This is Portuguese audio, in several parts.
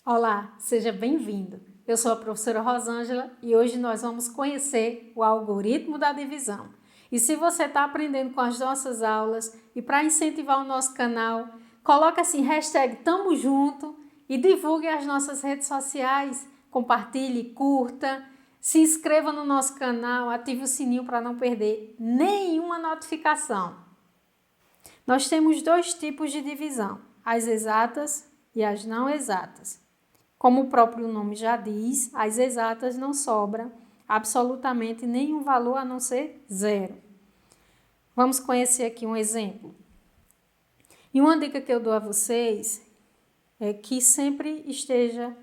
Olá, seja bem-vindo. Eu sou a professora Rosângela e hoje nós vamos conhecer o algoritmo da divisão. E se você está aprendendo com as nossas aulas e para incentivar o nosso canal, coloca assim hashtag Tamo Junto e divulgue as nossas redes sociais, compartilhe, curta, se inscreva no nosso canal, ative o sininho para não perder nenhuma notificação. Nós temos dois tipos de divisão, as exatas e as não exatas. Como o próprio nome já diz, as exatas não sobra absolutamente nenhum valor a não ser zero. Vamos conhecer aqui um exemplo. E uma dica que eu dou a vocês é que sempre esteja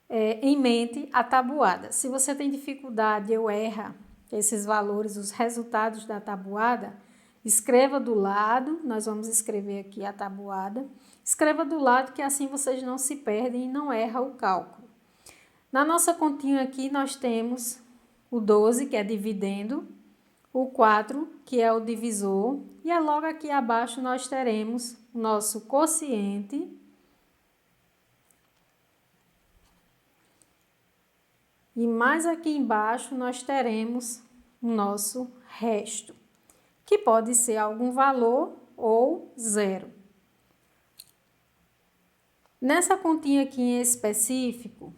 em mente a tabuada. Se você tem dificuldade ou erra esses valores, os resultados da tabuada, escreva do lado, nós vamos escrever aqui a tabuada, escreva do lado que assim vocês não se perdem e não erram o cálculo. Na nossa continha aqui nós temos o 12, que é dividendo, o 4, que é o divisor, e logo aqui abaixo nós teremos o nosso quociente, e mais aqui embaixo nós teremos o nosso resto, que pode ser algum valor ou zero. Nessa continha aqui em específico,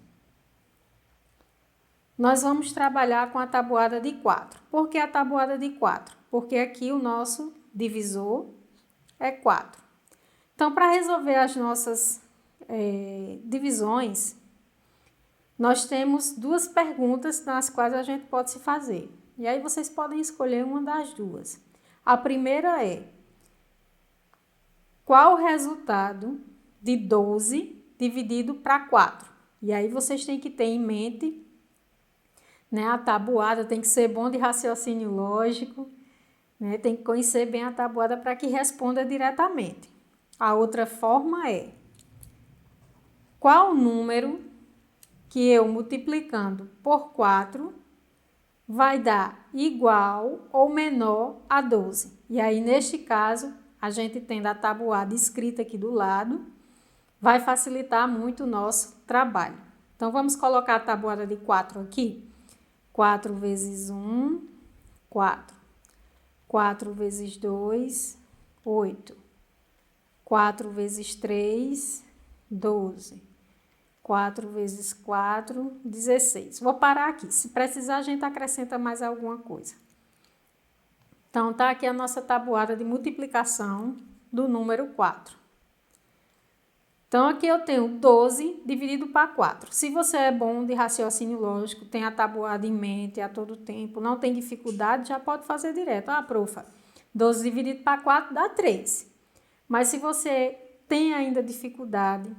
nós vamos trabalhar com a tabuada de 4. Por que a tabuada de 4? Porque aqui o nosso divisor é 4. Então, para resolver as nossas divisões, nós temos duas perguntas nas quais a gente pode se fazer. E aí vocês podem escolher uma das duas. A primeira é: qual o resultado de 12 dividido para 4? E aí vocês têm que ter em mente, né, a tabuada, tem que ser bom de raciocínio lógico, né, tem que conhecer bem a tabuada para que responda diretamente. A outra forma é: qual o número que eu multiplicando por 4 vai dar igual ou menor a 12? E aí, neste caso, a gente tendo a tabuada escrita aqui do lado, vai facilitar muito o nosso trabalho. Então, vamos colocar a tabuada de 4 aqui. 4 vezes 1, 4. 4 vezes 2, 8. 4 vezes 3, 12. 4 vezes 4, 16. Vou parar aqui. Se precisar, a gente acrescenta mais alguma coisa. Então, tá aqui a nossa tabuada de multiplicação do número 4. Então, aqui eu tenho 12 dividido para 4. Se você é bom de raciocínio lógico, tem a tabuada em mente a todo tempo, não tem dificuldade, já pode fazer direto. Ah, profa, 12 dividido para 4 dá 3. Mas se você tem ainda dificuldade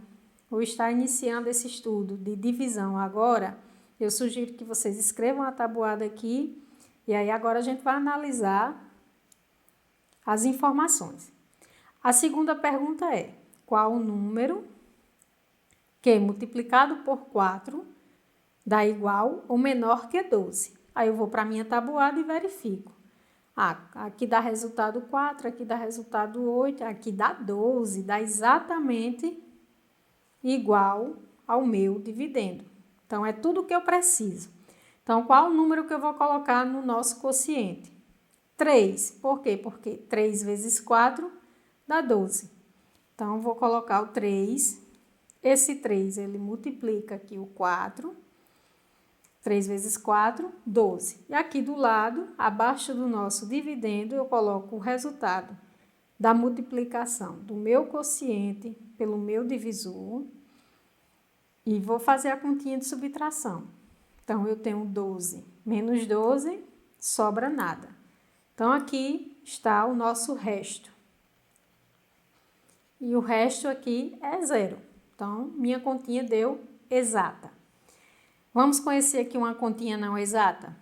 ou está iniciando esse estudo de divisão agora, eu sugiro que vocês escrevam a tabuada aqui e aí agora a gente vai analisar as informações. A segunda pergunta é: qual o número que multiplicado por 4 dá igual ou menor que 12? Aí eu vou para a minha tabuada e verifico. Aqui dá resultado 4, aqui dá resultado 8, aqui dá 12, dá exatamente igual ao meu dividendo. Então, é tudo o que eu preciso. Então, qual o número que eu vou colocar no nosso quociente? 3. Por quê? Porque 3 vezes 4 dá 12. Então, vou colocar o 3. Esse 3, ele multiplica aqui o 4. 3 vezes 4, 12. E aqui do lado, abaixo do nosso dividendo, eu coloco o resultado da multiplicação do meu quociente pelo meu divisor e vou fazer a continha de subtração. Então, eu tenho 12 menos 12, sobra nada. Então, aqui está o nosso resto. E o resto aqui é zero. Então, minha continha deu exata. Vamos conhecer aqui uma continha não exata?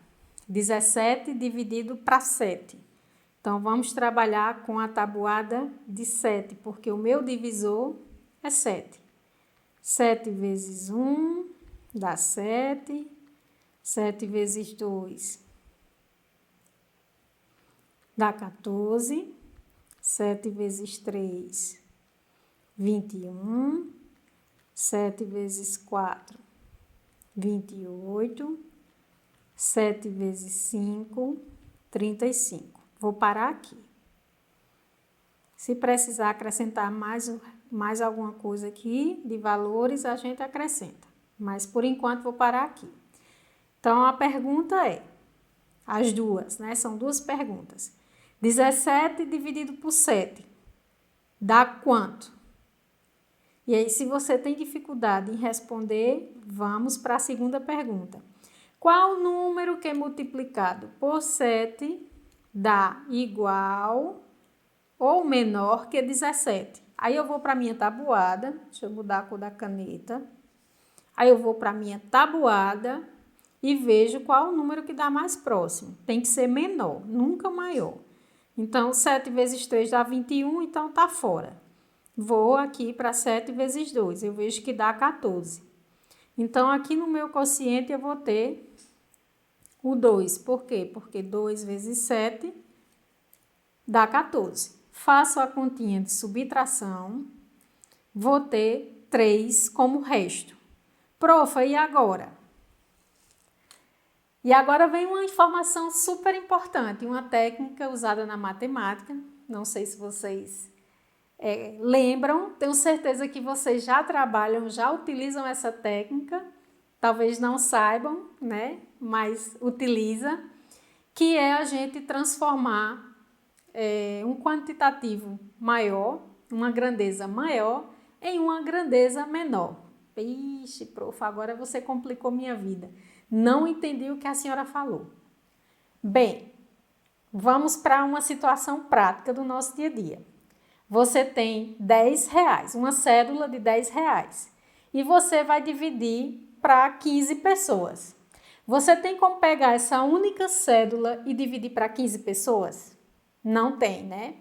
17 dividido para 7. Então, vamos trabalhar com a tabuada de 7, porque o meu divisor é 7. 7 vezes 1 dá 7. 7 vezes 2 dá 14. 7 vezes 3, 21. 7 vezes 4, 28. 7 vezes 5, 35. Vou parar aqui. Se precisar acrescentar mais alguma coisa aqui de valores, a gente acrescenta. Mas, por enquanto, vou parar aqui. Então, a pergunta é, as duas, né? São duas perguntas. 17 dividido por 7 dá quanto? E aí, se você tem dificuldade em responder, vamos para a segunda pergunta. Qual número que é multiplicado por 7 dá igual ou menor que 17? Aí eu vou para a minha tabuada, deixa eu mudar a cor da caneta. Aí eu vou para a minha tabuada e vejo qual o número que dá mais próximo. Tem que ser menor, nunca maior. Então, 7 vezes 3 dá 21, então tá fora. Vou aqui para 7 vezes 2, eu vejo que dá 14. Então, aqui no meu quociente eu vou ter o 2. Por quê? Porque 2 vezes 7 dá 14. Faço a continha de subtração, vou ter 3 como resto. Profa, e agora? E agora vem uma informação super importante, uma técnica usada na matemática. Não sei se vocês lembram, tenho certeza que vocês já trabalham, já utilizam essa técnica. Talvez não saibam, né? Mas utiliza, que é a gente transformar um quantitativo maior, uma grandeza maior, em uma grandeza menor. Ixi, prof, agora você complicou minha vida. Não entendi o que a senhora falou. Bem, vamos para uma situação prática do nosso dia a dia. Você tem R$10, uma cédula de R$10, e você vai dividir para 15 pessoas. Você tem como pegar essa única cédula e dividir para 15 pessoas? Não tem, né?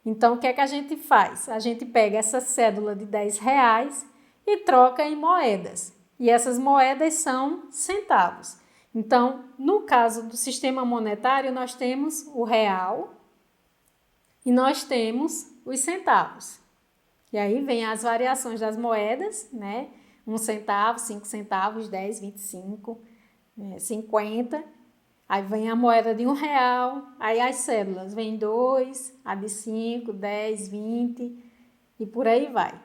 Então, o que é que a gente faz? A gente pega essa cédula de R$10 e troca em moedas. E essas moedas são centavos. Então, no caso do sistema monetário, nós temos o real e nós temos os centavos. E aí vem as variações das moedas, né? 1 centavo, 5 centavos, 10, 25, 50. Aí vem a moeda de R$1, aí as cédulas, vem 2, a de 5, 10, 20 e por aí vai.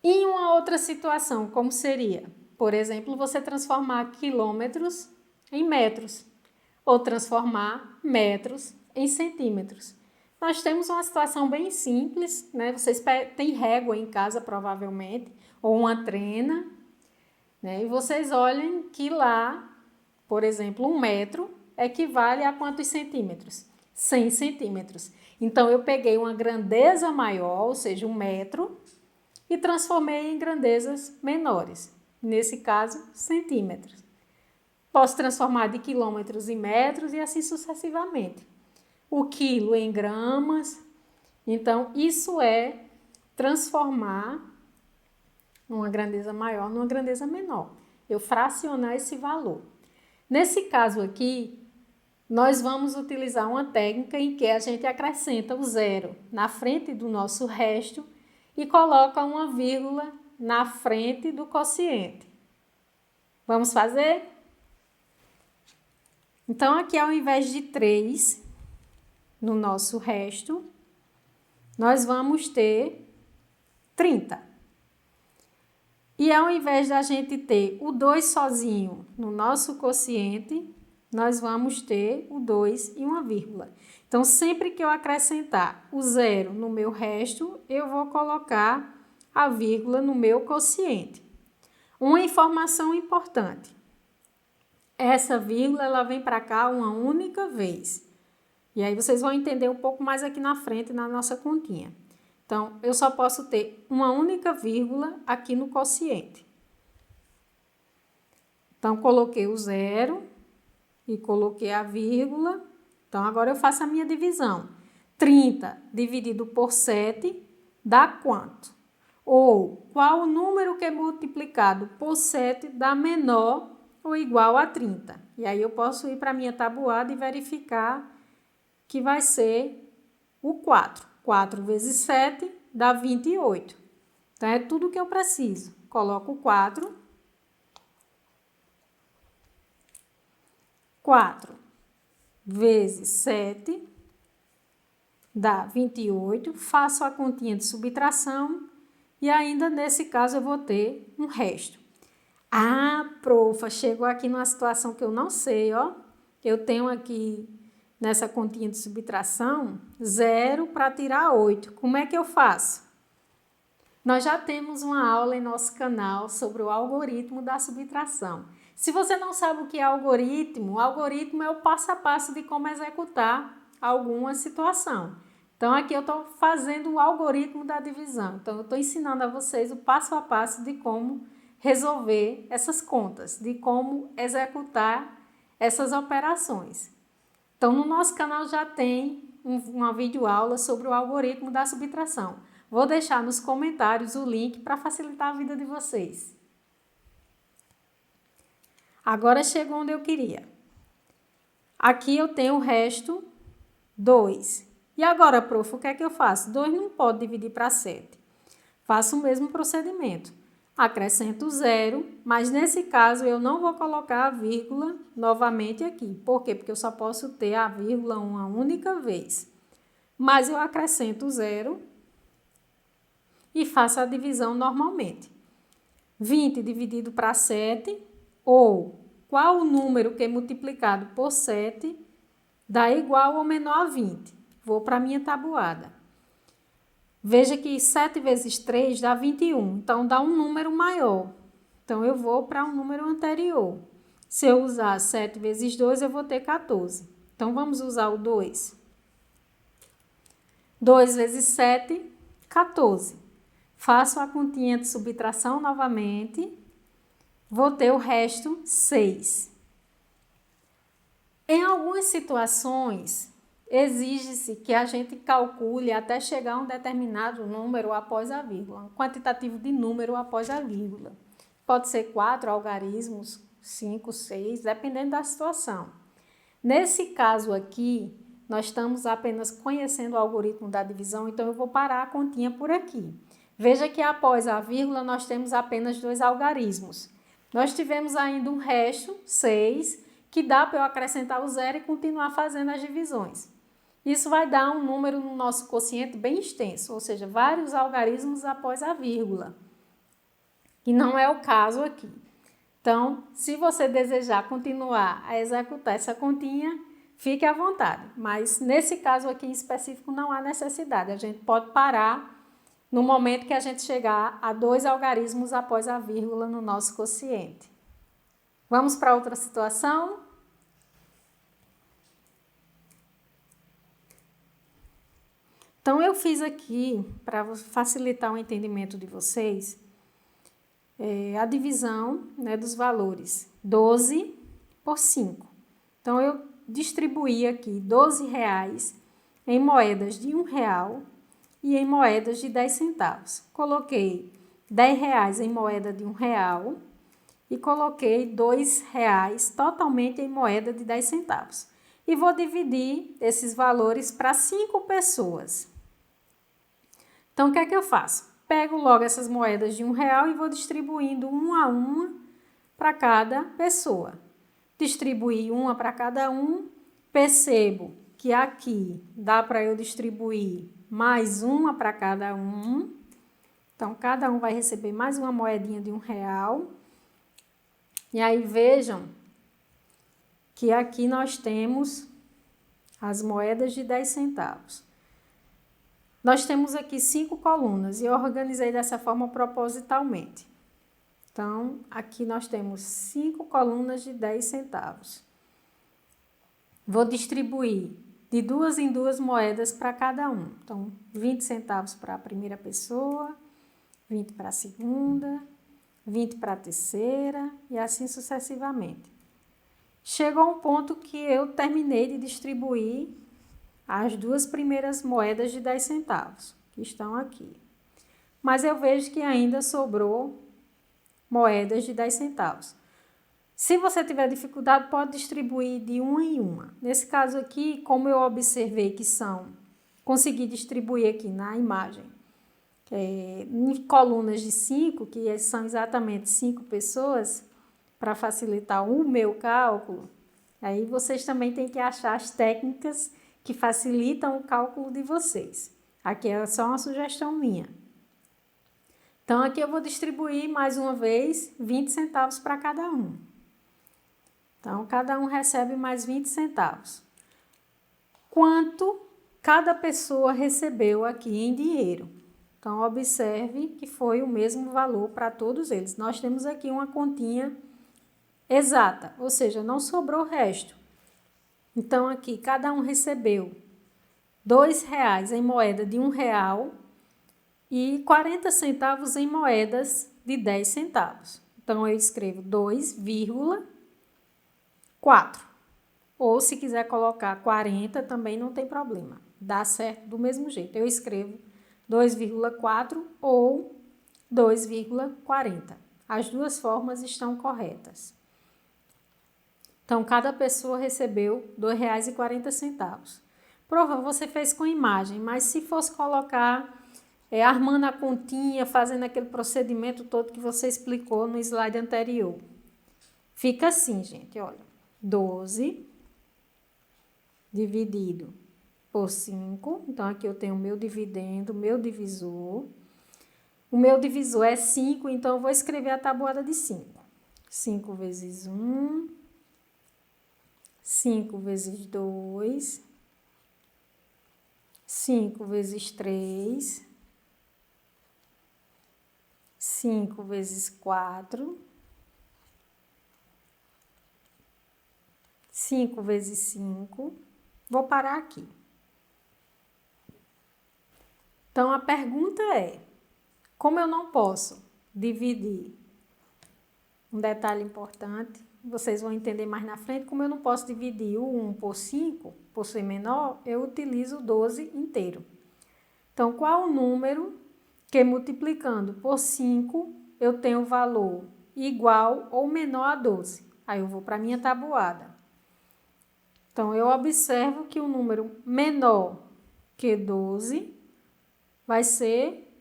Em uma outra situação, como seria? Por exemplo, você transformar quilômetros em metros ou transformar metros em centímetros. Nós temos uma situação bem simples, né? Vocês têm régua em casa, provavelmente, ou uma trena, né? E vocês olhem que lá, por exemplo, 1 metro equivale a quantos centímetros? 100 centímetros. Então, eu peguei uma grandeza maior, ou seja, 1 metro, e transformei em grandezas menores. Nesse caso, centímetros. Posso transformar de quilômetros em metros e assim sucessivamente. O quilo em gramas. Então, isso é transformar uma grandeza maior numa grandeza menor. Eu fracionar esse valor. Nesse caso aqui, nós vamos utilizar uma técnica em que a gente acrescenta o zero na frente do nosso resto e coloca uma vírgula na frente do quociente. Vamos fazer? Então, aqui ao invés de 3 no nosso resto, nós vamos ter 30. E ao invés da gente ter o 2 sozinho no nosso quociente, nós vamos ter o 2 e uma vírgula. Então, sempre que eu acrescentar o zero no meu resto, eu vou colocar a vírgula no meu quociente. Uma informação importante. Essa vírgula, ela vem para cá uma única vez. E aí vocês vão entender um pouco mais aqui na frente, na nossa continha. Então, eu só posso ter uma única vírgula aqui no quociente. Então, coloquei o zero e coloquei a vírgula. Então, agora eu faço a minha divisão. 30 dividido por 7 dá quanto? Ou, qual o número que é multiplicado por 7 dá menor ou igual a 30? E aí, eu posso ir para a minha tabuada e verificar que vai ser o 4. 4 vezes 7 dá 28. Então, é tudo que eu preciso. Coloco 4. 4 vezes 7 dá 28. Faço a continha de subtração e ainda nesse caso eu vou ter um resto. Ah, profa, chegou aqui numa situação que eu não sei, ó. Eu tenho aqui nessa continha de subtração 0 para tirar 8. Como é que eu faço? Nós já temos uma aula em nosso canal sobre o algoritmo da subtração. Se você não sabe o que é o algoritmo é o passo a passo de como executar alguma situação. Então, aqui eu estou fazendo o algoritmo da divisão. Então, eu estou ensinando a vocês o passo a passo de como resolver essas contas, de como executar essas operações. Então, no nosso canal já tem uma videoaula sobre o algoritmo da subtração. Vou deixar nos comentários o link para facilitar a vida de vocês. Agora chegou onde eu queria. Aqui eu tenho o resto 2. E agora, prof, o que é que eu faço? 2 não pode dividir para 7. Faço o mesmo procedimento. Acrescento 0, mas nesse caso eu não vou colocar a vírgula novamente aqui. Por quê? Porque eu só posso ter a vírgula uma única vez. Mas eu acrescento 0 e faço a divisão normalmente. 20 dividido para 7, ou qual o número que é multiplicado por 7 dá igual ou menor a 20. Vou para a minha tabuada. Veja que 7 vezes 3 dá 21, então dá um número maior. Então, eu vou para um número anterior. Se eu usar 7 vezes 2, eu vou ter 14. Então, vamos usar o 2. 2 vezes 7, 14. Faço a continha de subtração novamente. Vou ter o resto 6. Em algumas situações, exige-se que a gente calcule até chegar a um determinado número após a vírgula, um quantitativo de número após a vírgula. Pode ser 4 algarismos, 5, 6, dependendo da situação. Nesse caso aqui, nós estamos apenas conhecendo o algoritmo da divisão, então eu vou parar a continha por aqui. Veja que após a vírgula nós temos apenas 2 algarismos. Nós tivemos ainda um resto, 6, que dá para eu acrescentar o 0 e continuar fazendo as divisões. Isso vai dar um número no nosso quociente bem extenso, ou seja, vários algarismos após a vírgula. E não é o caso aqui. Então, se você desejar continuar a executar essa continha, fique à vontade. Mas nesse caso aqui em específico não há necessidade. A gente pode parar no momento que a gente chegar a 2 algarismos após a vírgula no nosso quociente. Vamos para outra situação? Então, eu fiz aqui, para facilitar o entendimento de vocês, a divisão, né, dos valores 12 por 5. Então, eu distribuí aqui 12 reais em moedas de R$1 e em moedas de 10 centavos. Coloquei 10 reais em moeda de R$1 e coloquei 2 reais totalmente em moeda de 10 centavos. E vou dividir esses valores para 5 pessoas. Então, o que é que eu faço? Pego logo essas moedas de R$1 e vou distribuindo uma a uma para cada pessoa. Distribuí uma para cada um, percebo que aqui dá para eu distribuir mais uma para cada um. Então, cada um vai receber mais uma moedinha de R$1. E aí, vejam que aqui nós temos as moedas de 10 centavos. Nós temos aqui 5 colunas e eu organizei dessa forma propositalmente. Então, aqui nós temos 5 colunas de 10 centavos. Vou distribuir de 2 em 2 moedas para cada um. Então, 20 centavos para a primeira pessoa, 20 para a segunda, 20 para a terceira e assim sucessivamente. Chegou um ponto que eu terminei de distribuir as 2 primeiras moedas de 10 centavos, que estão aqui. Mas eu vejo que ainda sobrou moedas de 10 centavos. Se você tiver dificuldade, pode distribuir de uma em uma. Nesse caso aqui, como eu observei que consegui distribuir aqui na imagem em colunas de 5, que são exatamente 5 pessoas, para facilitar o meu cálculo, aí vocês também têm que achar as técnicas que facilitam o cálculo de vocês. Aqui é só uma sugestão minha. Então, aqui eu vou distribuir mais uma vez 20 centavos para cada um. Então, cada um recebe mais 20 centavos. Quanto cada pessoa recebeu aqui em dinheiro? Então, observe que foi o mesmo valor para todos eles. Nós temos aqui uma continha exata, ou seja, não sobrou resto. Então, aqui, cada um recebeu R$2 em moeda de R$1 e 40 centavos em moedas de 10 centavos. Então, eu escrevo 2,4. Ou, se quiser colocar 40, também não tem problema. Dá certo do mesmo jeito. Eu escrevo 2,4 ou 2,40. As duas formas estão corretas. Então, cada pessoa recebeu R$2,40. Prova, você fez com imagem, mas se fosse colocar, armando a continha, fazendo aquele procedimento todo que você explicou no slide anterior. Fica assim, gente, olha. 12 dividido por 5. Então, aqui eu tenho o meu dividendo, o meu divisor. O meu divisor é 5, então eu vou escrever a tabuada de 5. 5 vezes 1... 5 vezes 2, 5 vezes 3, 5 vezes 4, 5 vezes 5. Vou parar aqui. Então, a pergunta é, como eu não posso dividir, um detalhe importante, vocês vão entender mais na frente, como eu não posso dividir o 1 por 5, por ser menor, eu utilizo o 12 inteiro. Então, qual o número que multiplicando por 5, eu tenho valor igual ou menor a 12? Aí eu vou para a minha tabuada. Então, eu observo que o número menor que 12 vai ser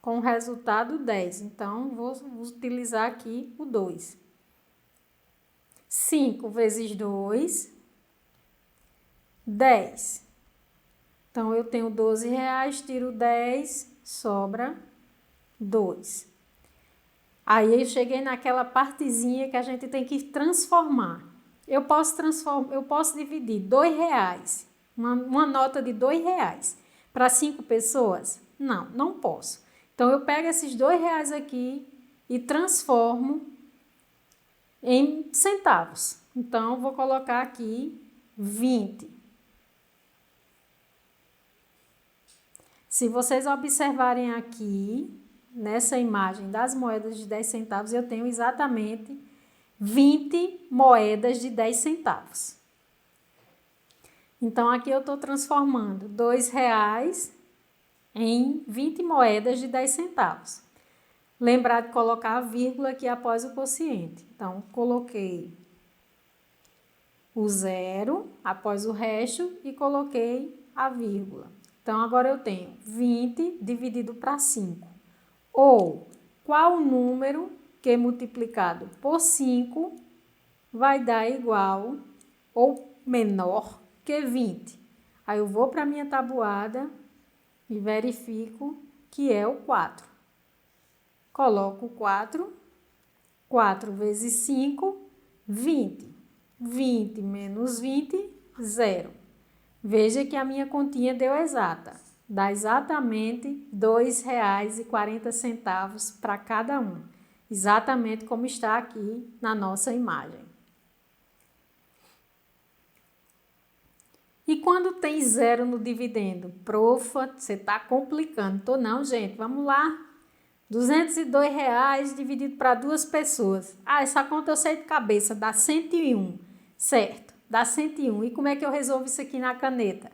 com o resultado 10. Então, vou utilizar aqui o 2. 5 vezes 2, 10. Então, eu tenho R$12, tiro 10, sobra 2. Aí, eu cheguei naquela partezinha que a gente tem que transformar. Eu posso dividir R$2, uma nota de R$2, para 5 pessoas? Não, não posso. Então, eu pego esses R$2 aqui e transformo em centavos. Então, vou colocar aqui 20. Se vocês observarem aqui, nessa imagem das moedas de 10 centavos, eu tenho exatamente 20 moedas de 10 centavos. Então, aqui eu estou transformando R$2 em 20 moedas de 10 centavos. Lembrar de colocar a vírgula aqui após o quociente. Então, coloquei o 0 após o resto e coloquei a vírgula. Então, agora eu tenho 20 dividido para 5. Ou, qual o número que multiplicado por 5 vai dar igual ou menor que 20? Aí eu vou para a minha tabuada e verifico que é o 4. Coloco 4, 4 vezes 5, 20. 20 menos 20, 0. Veja que a minha continha deu exata. Dá exatamente R$2,40 para cada um. Exatamente como está aqui na nossa imagem. E quando tem 0 no dividendo? Profa, você está complicando. Tô não, gente. Vamos lá. R$202 dividido para 2 pessoas. Ah, essa conta eu sei de cabeça, dá 101. Certo, dá 101. E como é que eu resolvo isso aqui na caneta?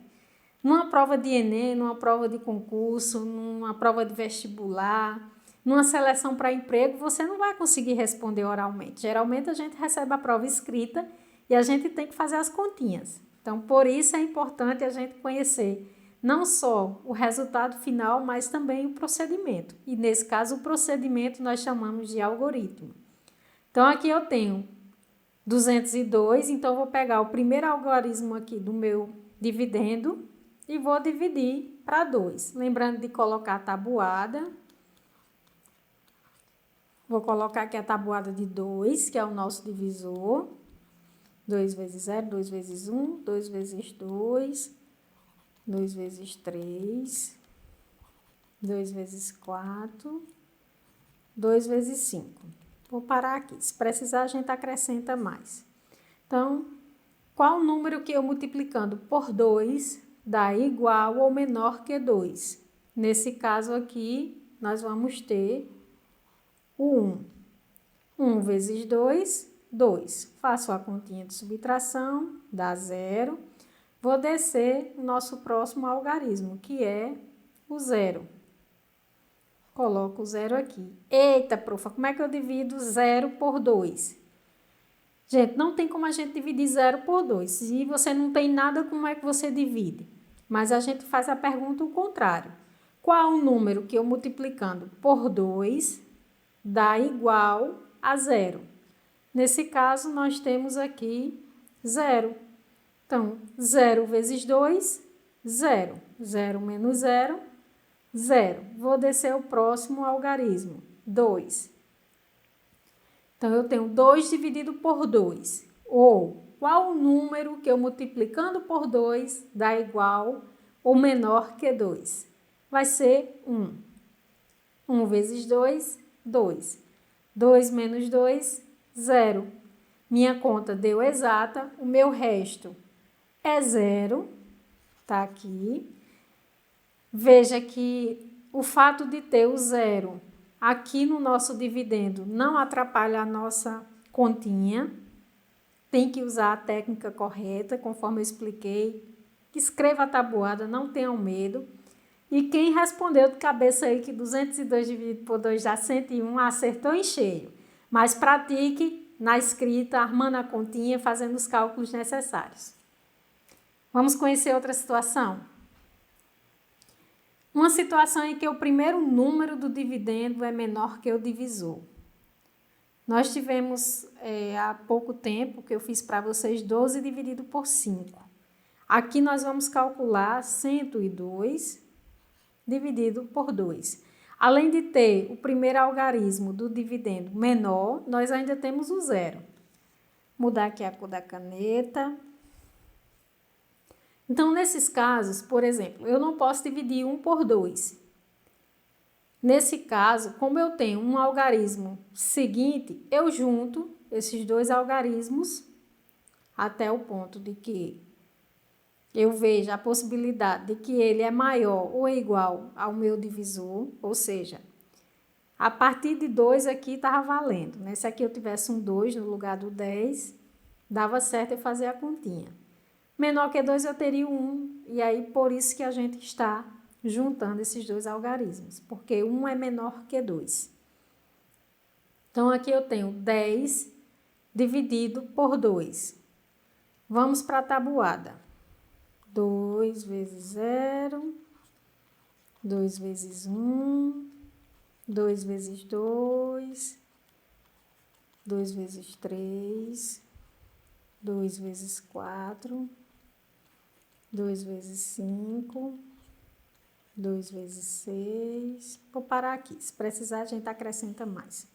Numa prova de Enem, numa prova de concurso, numa prova de vestibular, numa seleção para emprego, você não vai conseguir responder oralmente. Geralmente a gente recebe a prova escrita e a gente tem que fazer as continhas. Então, por isso é importante a gente conhecer não só o resultado final, mas também o procedimento. E nesse caso, o procedimento nós chamamos de algoritmo. Então, aqui eu tenho 202, então eu vou pegar o primeiro algarismo aqui do meu dividendo e vou dividir para 2. Lembrando de colocar a tabuada. Vou colocar aqui a tabuada de 2, que é o nosso divisor. 2 vezes 0, 2 vezes 1, 2 vezes 2, 2 vezes 3, 2 vezes 4, 2 vezes 5. Vou parar aqui. Se precisar, a gente acrescenta mais. Então, qual o número que eu multiplicando por 2 dá igual ou menor que 2? Nesse caso aqui, nós vamos ter o 1. 1 vezes 2, 2. Faço a continha de subtração, dá 0. Vou descer o nosso próximo algarismo, que é o 0. Coloco o 0 aqui. Eita, profa, como é que eu divido 0 por 2? Gente, não tem como a gente dividir 0 por 2. Se você não tem nada, como é que você divide? Mas a gente faz a pergunta ao contrário. Qual o número que eu multiplicando por 2 dá igual a 0? Nesse caso, nós temos aqui 0. Então, 0 vezes 2, 0. 0 menos 0, 0. Vou descer o próximo algarismo, 2. Então, eu tenho 2 dividido por 2. Ou, qual o número que eu multiplicando por 2 dá igual ou menor que 2? Vai ser 1. 1 vezes 2, 2. 2 menos 2, 0. Minha conta deu exata, o meu resto é 0, tá aqui. Veja que o fato de ter o 0 aqui no nosso dividendo não atrapalha a nossa continha. Tem que usar a técnica correta, conforme eu expliquei. Escreva a tabuada, não tenham medo. E quem respondeu de cabeça aí que 202 dividido por 2 dá 101, acertou em cheio. Mas pratique na escrita, armando a continha, fazendo os cálculos necessários. Vamos conhecer outra situação? Uma situação em que o primeiro número do dividendo é menor que o divisor. Nós tivemos há pouco tempo que eu fiz para vocês 12 dividido por 5. Aqui nós vamos calcular 102 dividido por 2. Além de ter o primeiro algarismo do dividendo menor, nós ainda temos o 0. Mudar aqui a cor da caneta. Então, nesses casos, por exemplo, eu não posso dividir 1 por 2. Nesse caso, como eu tenho um algarismo seguinte, eu junto esses dois algarismos até o ponto de que eu veja a possibilidade de que ele é maior ou igual ao meu divisor, ou seja, a partir de 2 aqui estava valendo, né? Se aqui eu tivesse um 2 no lugar do 10, dava certo eu fazer a continha. Menor que 2 eu teria 1, e aí por isso que a gente está juntando esses dois algarismos, porque 1 é menor que 2. Então, aqui eu tenho 10 dividido por 2. Vamos para a tabuada. 2 vezes 0, 2 vezes 1, 2 vezes 2, 2 vezes 3, 2 vezes 4, 2 vezes 5, 2 vezes 6. Vou parar aqui. Se precisar, a gente acrescenta mais.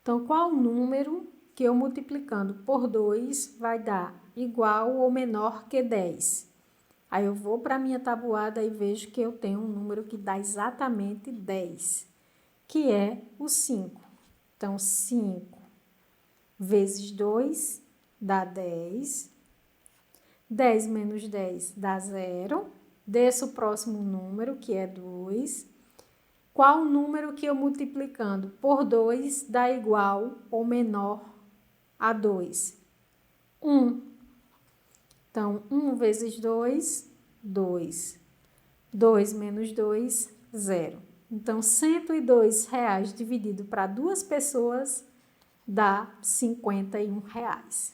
Então, qual o número que eu multiplicando por 2 vai dar igual ou menor que 10? Aí eu vou para a minha tabuada e vejo que eu tenho um número que dá exatamente 10, que é o 5. Então, 5 vezes 2 dá 10. 10 menos 10 dá 0. Desço o próximo número, que é 2. Qual o número que eu multiplicando por 2 dá igual ou menor a 2? 1. Então, 1 vezes 2, 2. 2 menos 2, 0. Então, R$102 dividido para 2 pessoas dá R$51.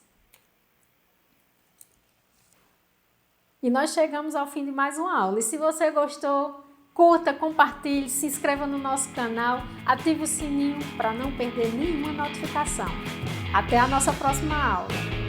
E nós chegamos ao fim de mais uma aula. E se você gostou, curta, compartilhe, se inscreva no nosso canal, ative o sininho para não perder nenhuma notificação. Até a nossa próxima aula!